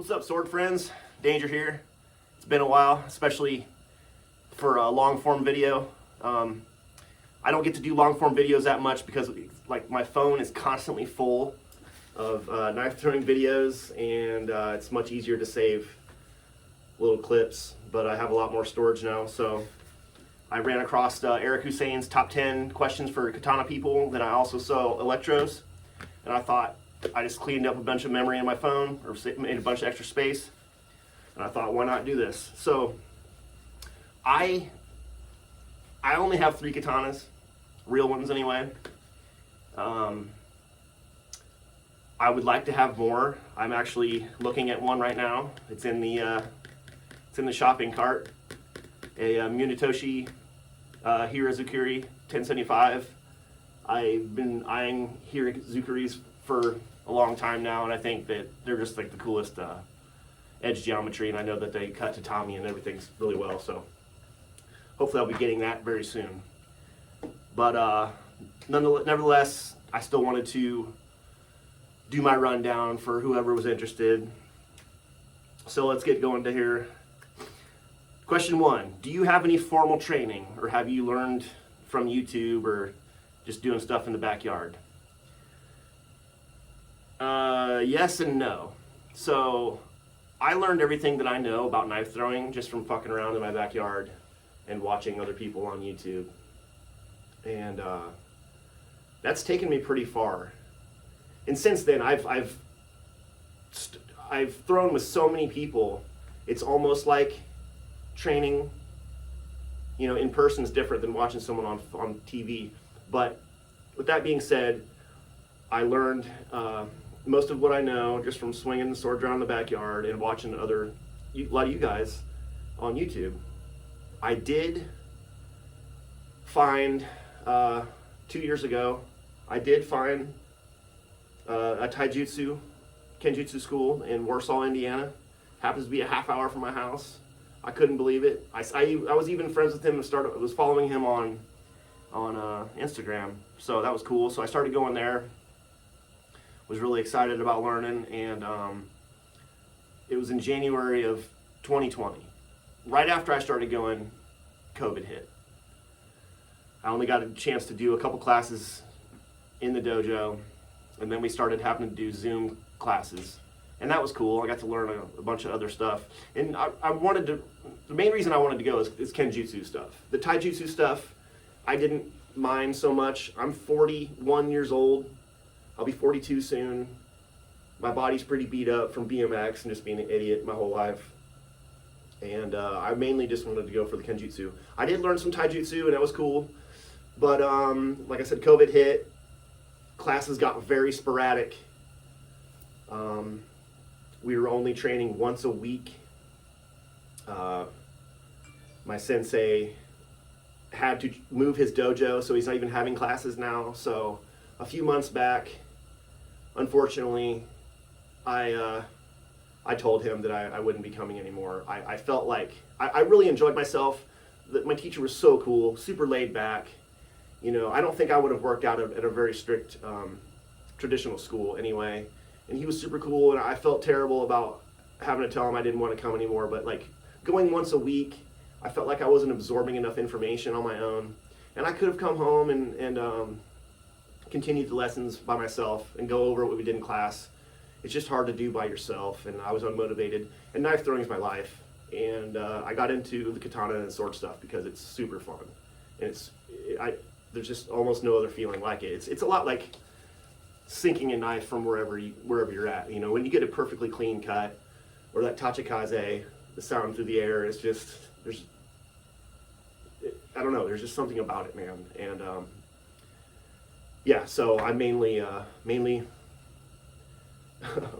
What's up, sword friends? Danger here. It's been a while, especially for a long form video. I don't get to do long form videos that much because like my phone is constantly full of knife throwing videos, and it's much easier to save little clips, but I have a lot more storage now. So I ran across Eric Hussein's top 10 questions for Katana people. Then I also saw Electros, and I thought I just cleaned up a bunch of memory in my phone, or made a bunch of extra space, and I thought, why not do this? So I only have 3 katanas, real ones anyway. I would like to have more. I'm actually looking at one right now. It's in the shopping cart. A Munitoshi Hirazukuri 1075. I've been eyeing Hirazukuris for a long time now, and I think that they're just like the coolest edge geometry, and I know that they cut tatami and everything's really well, so hopefully I'll be getting that very soon. But nevertheless, I still wanted to do my rundown for whoever was interested. So let's get going to here. Question 1, do you have any formal training, or have you learned from YouTube or just doing stuff in the backyard? Yes and no. So I learned everything that I know about knife throwing just from fucking around in my backyard and watching other people on YouTube. And that's taken me pretty far. And since then, I've thrown with so many people. It's almost like training, in person is different than watching someone on TV. But with that being said, I learned most of what I know just from swinging the sword around the backyard and watching a lot of you guys on YouTube. I did find 2 years ago, I did find a taijutsu, kenjutsu school in Warsaw, Indiana. Happens to be a half hour from my house. I couldn't believe it. I was even friends with him and was following him on Instagram, so that was cool. So I started going there. Was really excited about learning, and it was in January of 2020. Right after I started going, COVID hit. I only got a chance to do a couple classes in the dojo, and then we started having to do Zoom classes, and that was cool. I got to learn a bunch of other stuff, and the main reason I wanted to go is kenjutsu stuff. The taijutsu stuff, I didn't mind so much. I'm 41 years old. I'll be 42 soon. My body's pretty beat up from BMX and just being an idiot my whole life. And I mainly just wanted to go for the kenjutsu. I did learn some taijutsu, and that was cool. But like I said, COVID hit. Classes got very sporadic. We were only training once a week. My sensei had to move his dojo, so he's not even having classes now. So a few months back, unfortunately, I told him that I wouldn't be coming anymore. I felt like I really enjoyed myself. My teacher was so cool, super laid back. I don't think I would have worked out at a very strict traditional school anyway. And he was super cool, and I felt terrible about having to tell him I didn't want to come anymore. But like going once a week, I felt like I wasn't absorbing enough information on my own. And I could have come home and continued the lessons by myself and go over what we did in class. It's just hard to do by yourself, and I was unmotivated. And knife throwing is my life, and I got into the katana and sword stuff because it's super fun, and there's just almost no other feeling like it. It's a lot like sinking a knife from wherever you're at. When you get a perfectly clean cut, or that tachikaze, the sound through the air is just I don't know. There's just something about it, man, and yeah, so I'm mainly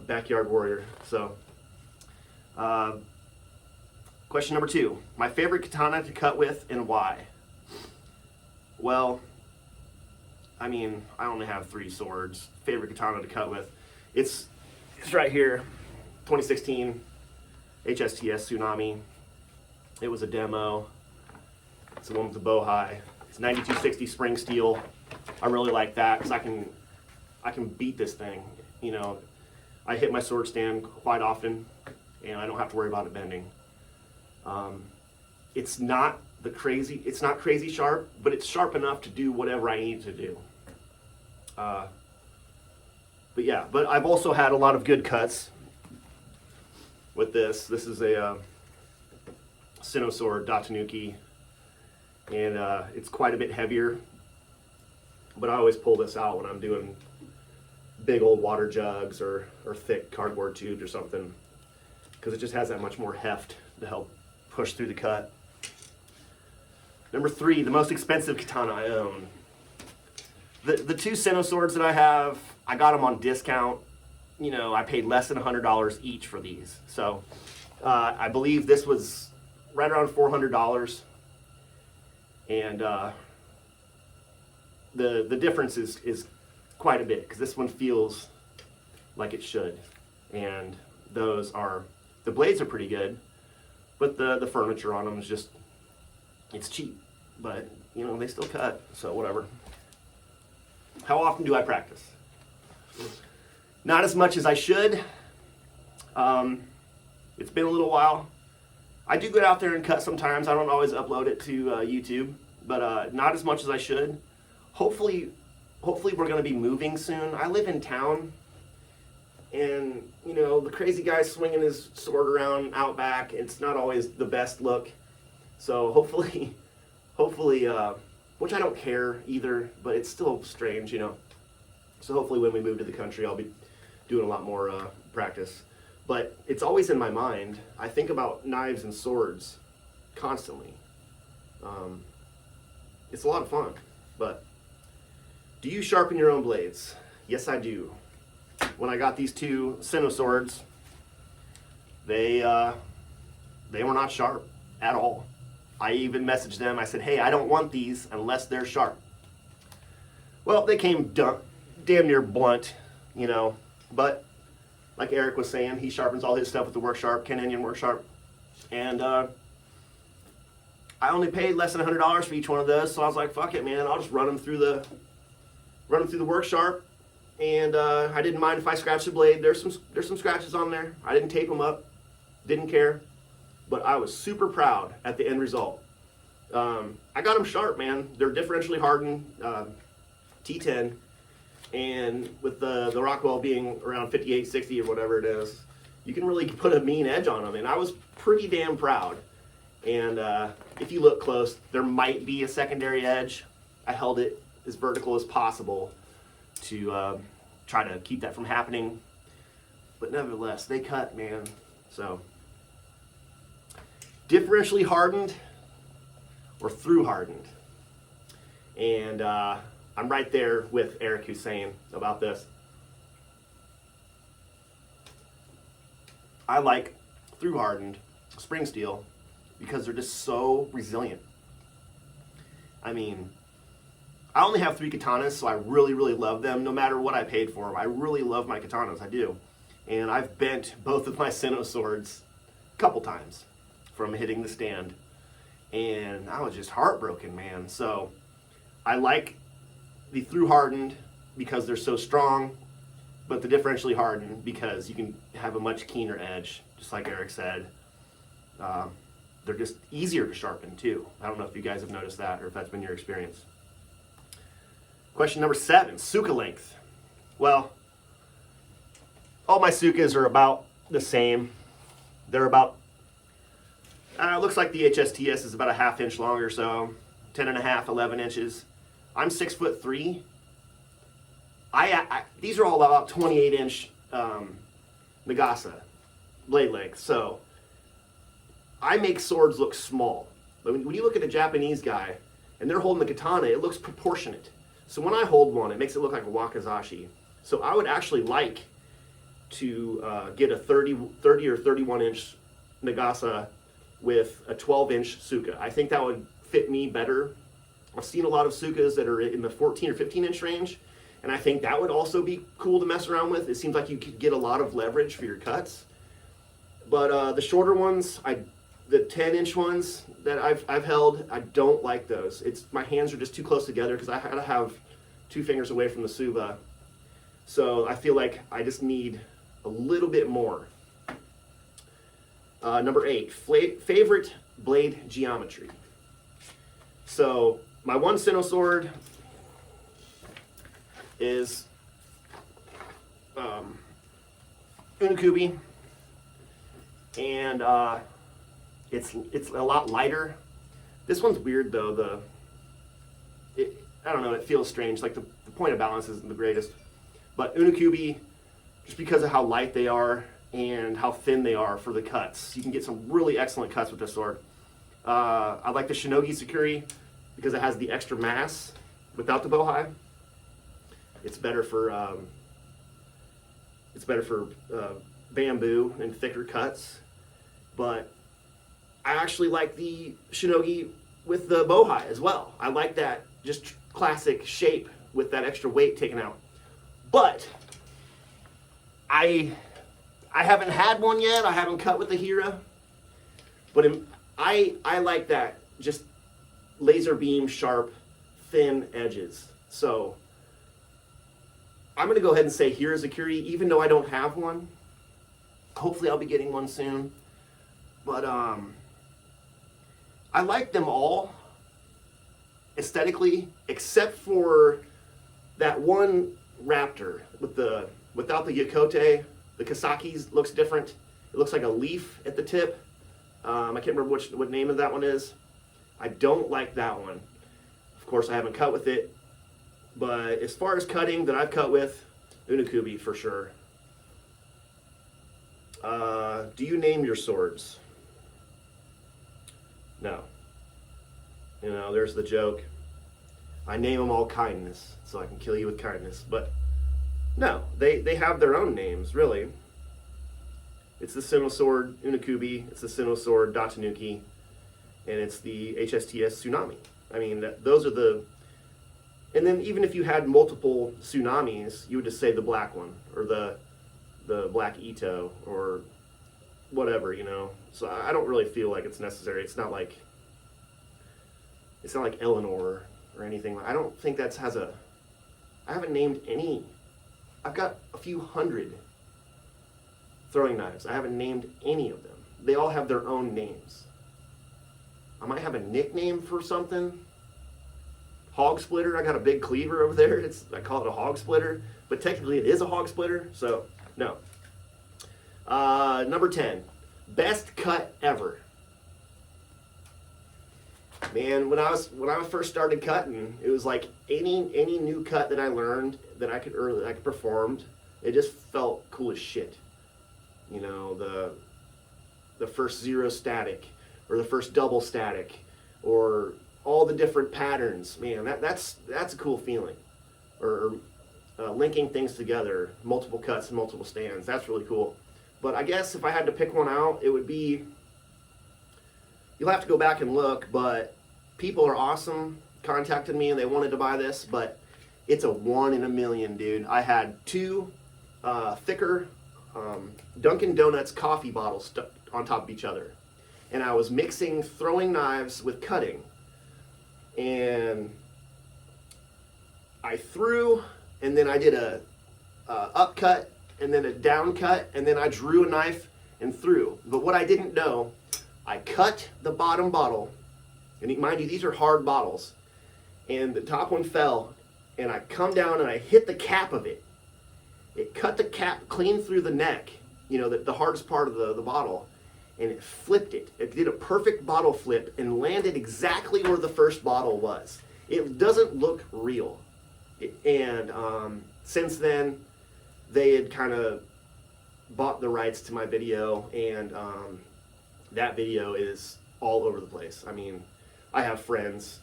backyard warrior. So question number 2, my favorite katana to cut with and why? Well, I mean, I only have 3 swords. Favorite katana to cut with, it's right here, 2016 HSTS Tsunami. It was a demo. It's the one with the bow high. It's 9260 spring steel. I really like that because I can beat this thing. I hit my sword stand quite often, and I don't have to worry about it bending. It's not crazy sharp, but it's sharp enough to do whatever I need to do. But I've also had a lot of good cuts with this. This is a Sinosword Datanuki, and it's quite a bit heavier, but I always pull this out when I'm doing big old water jugs or thick cardboard tubes or something, because it just has that much more heft to help push through the cut. Number 3, the most expensive katana I own. The 2 Sinoswords that I have, I got them on discount. You know, I paid less than $100 each for these. So I believe this was right around $400. And the difference is quite a bit, because this one feels like it should. And the blades are pretty good, but the furniture on them is just, it's cheap. But, you know, they still cut, so whatever. How often do I practice? Not as much as I should. It's been a little while. I do get out there and cut sometimes. I don't always upload it to YouTube, but not as much as I should. Hopefully we're going to be moving soon. I live in town, and you know, the crazy guy swinging his sword around out back, it's not always the best look. So hopefully, which I don't care either, but it's still strange, you know. So hopefully when we move to the country, I'll be doing a lot more practice. But it's always in my mind. I think about knives and swords constantly. It's a lot of fun. But do you sharpen your own blades? Yes, I do. When I got these 2 Sinoswords, they were not sharp at all. I even messaged them. I said, hey, I don't want these unless they're sharp. Well, they came damn near blunt, you know. But like Eric was saying, he sharpens all his stuff with the Work Sharp, Canadian Work Sharp. And I only paid less than $100 for each one of those. So I was like, fuck it, man. I'll just run them through the Work Sharp. And I didn't mind if I scratched the blade. There's some scratches on there. I didn't tape them up. Didn't care. But I was super proud at the end result. I got them sharp, man. They're differentially hardened T10, and with the Rockwell being around 58, 60 or whatever it is, you can really put a mean edge on them. And I was pretty damn proud. And if you look close, there might be a secondary edge. I held it as vertical as possible to try to keep that from happening. But nevertheless, they cut, man. So differentially hardened or through hardened. And I'm right there with Eric Hussein about this. I like through hardened spring steel because they're just so resilient. I mean, I only have 3 katanas, so I really, really love them no matter what I paid for them. I really love my katanas, I do. And I've bent both of my Sinoswords a couple times from hitting the stand, and I was just heartbroken, man. So I like the through hardened because they're so strong, but the differentially hardened because you can have a much keener edge, just like Eric said. They're just easier to sharpen too. I don't know if you guys have noticed that or if that's been your experience. Question number 7, Suka length. Well, all my Sukas are about the same. They're about it looks like the HSTS is about a ½ inch longer, so 10 and a half, 11 inches. I'm 6'3". These are all about 28 inch Nagasa blade length. So I make swords look small. When you look at a Japanese guy and they're holding the katana, it looks proportionate. So when I hold one, it makes it look like a wakizashi. So I would actually like to get a 30 or 31 inch Nagasa with a 12 inch Suka. I think that would fit me better. I've seen a lot of Sukas that are in the 14 or 15 inch range, and I think that would also be cool to mess around with. It seems like you could get a lot of leverage for your cuts. But the shorter ones, the 10 inch ones that I've held, I don't like those. My hands are just too close together because I had to have 2 fingers away from the Suva. So I feel like I just need a little bit more. Number 8, favorite blade geometry. So my one Sinnoh sword is Unukubi, and it's a lot lighter. This one's weird though. I don't know. It feels strange. Like the point of balance isn't the greatest, but Unukubi, just because of how light they are and how thin they are for the cuts, you can get some really excellent cuts with this sword. I like the Shinogi Sakuri because it has the extra mass without the bowhide. It's better for bamboo and thicker cuts, but I actually like the Shinogi with the bowhide as well. I like that just classic shape with that extra weight taken out. But I haven't had one yet. I haven't cut with the Hira, but I like that just laser beam sharp thin edges. So I'm going to go ahead and say Hira Zakuri, even though I don't have one. Hopefully I'll be getting one soon. But I like them all aesthetically, except for that one Raptor without the Yokote. The Kasaki's looks different. It looks like a leaf at the tip. I can't remember what name of that one is. I don't like that one. Of course, I haven't cut with it. But as far as cutting that I've cut with, Unukubi for sure. Do you name your swords? No. You know, there's the joke. I name them all kindness, so I can kill you with kindness. But no, they have their own names, really. It's the Sinnoh sword Unukubi, it's the Sinnoh sword Datanuki, and it's the HSTS Tsunami. I mean, those are the... And then even if you had multiple Tsunamis, you would just say the black one, or the black Ito, or whatever, you know. So I don't really feel like it's necessary. It's not like Eleanor or anything. I don't think that has a... I haven't named any. I've got a few hundred throwing knives. I haven't named any of them. They all have their own names. I might have a nickname for something. Hog splitter. I got a big cleaver over there. I call it a hog splitter, but technically it is a hog splitter. So no. Number 10, best cut ever. Man, when I first started cutting, it was like any new cut that I learned that I could performed, it just felt cool as shit. You know, the first zero static, or the first double static, or all the different patterns. Man, that's a cool feeling. Or linking things together, multiple cuts and multiple stands. That's really cool. But I guess if I had to pick one out, it would be... You'll have to go back and look, but people are awesome. Contacted me and they wanted to buy this, but it's a 1 in a million, dude. I had 2 thicker Dunkin' Donuts coffee bottles stuck on top of each other. And I was mixing throwing knives with cutting. And I threw, and then I did a upcut, and then a down cut, and then I drew a knife and threw. But what I didn't know, I cut the bottom bottle, and mind you, these are hard bottles, and the top one fell, and I come down and I hit the cap of it. It cut the cap clean through the neck, you know, the hardest part of the bottle, and it flipped it. It did a perfect bottle flip and landed exactly where the first bottle was. It doesn't look real. And since then, they had kind of bought the rights to my video, and that video is all over the place. I mean, I have friends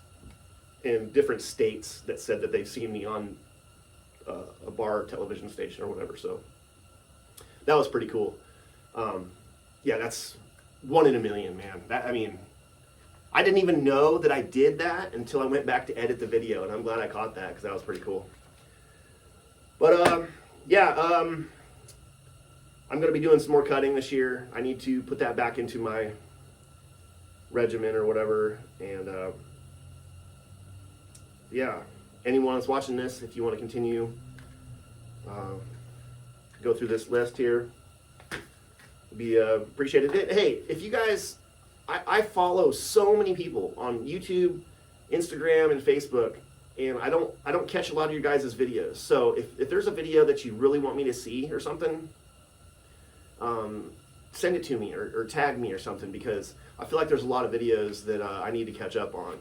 in different states that said that they've seen me on a bar television station or whatever, so that was pretty cool. Yeah, that's 1 in a million, man. I mean, I didn't even know that I did that until I went back to edit the video, and I'm glad I caught that because that was pretty cool. But yeah, I'm going to be doing some more cutting this year. I need to put that back into my regimen or whatever. And yeah, anyone that's watching this, if you want to continue, go through this list here. be appreciated. Hey, if you guys, I follow so many people on YouTube, Instagram, and Facebook, and I don't catch a lot of your guys' videos. So if there's a video that you really want me to see or something, send it to me or tag me or something, because I feel like there's a lot of videos that I need to catch up on.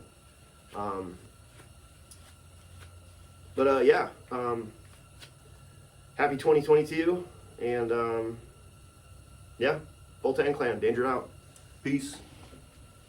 Yeah, happy 2022, and yeah, Volta and Clan, Danger out. Peace.